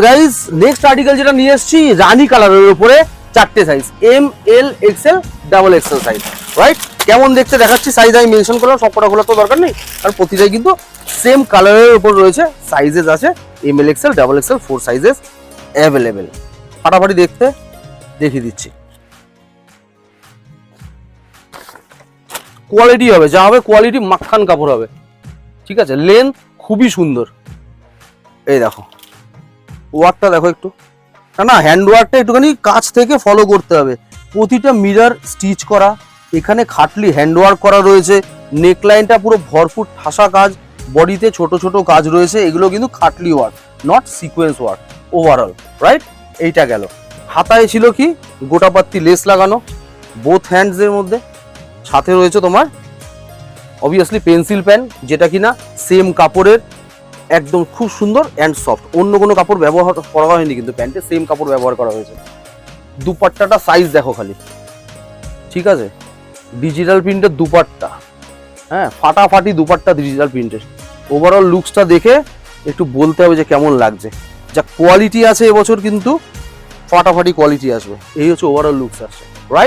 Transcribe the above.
Guys next article যেটা নিয়ে এসেছি রানী কালারের উপরে 4টে size M L XL double XL size, right? কেমন দেখতে দেখাচ্ছি, সাইজ আমি মেনশন করলাম, সবকটা খোলা তো দরকার নেই, কারণ প্রতিটাই কিন্তু সেম কালারের উপর রয়েছে। সাইজেস আছে M L XL double XL 4 sizes available. ফাটাফাটি দেখতে দেখিয়ে দিচ্ছি। কোয়ালিটি হবে যা হবে, কোয়ালিটি মাখন কাপড় হবে, ঠিক আছে? লেন্থ খুবই সুন্দর। এই দেখো ওয়ার্কটা দেখো একটু, না হ্যান্ড ওয়ার্কটা একটুখানি কাছ থেকে ফলো করতে হবে। প্রতিটা মিরর স্টিচ করা, এখানে খাটলি হ্যান্ড ওয়ার্ক করা রয়েছে, নেকলাইনটা পুরো ভরপুর ঠাসা কাজ, বডিতে ছোট ছোট কাজ রয়েছে, এগুলো কিন্তু খাটলি work, not sequence work overall, right? এইটা গেল। হাতায় ছিল কি গোটাপাত্তি লেস লাগানো বোথ হ্যান্ডস এর মধ্যে, সাথে রয়েছে তোমার অবভিয়াসলি পেন্সিল প্যান, যেটা কিনা সেম কাপড়ের, একদম খুব সুন্দর অ্যান্ড সফট, অন্য কোনো কাপড় ব্যবহার করা হয়নি, কিন্তু প্যান্টে সেম কাপড় ব্যবহার করা হয়েছে। দুপাট্টাটা সাইজ দেখো খালি, ঠিক আছে? ডিজিটাল প্রিন্টের দুপাট্টা, হ্যাঁ ফাটাফাটি দুপাট্টা ডিজিটাল প্রিন্টের। ওভারঅল লুকসটা দেখে একটু বলতে হবে যে কেমন লাগছে। যা কোয়ালিটি আছে এবছর কিন্তু ফাটাফাটি কোয়ালিটি আসবে, এই হচ্ছে ওভারঅল লুকস আসছে, রাইট?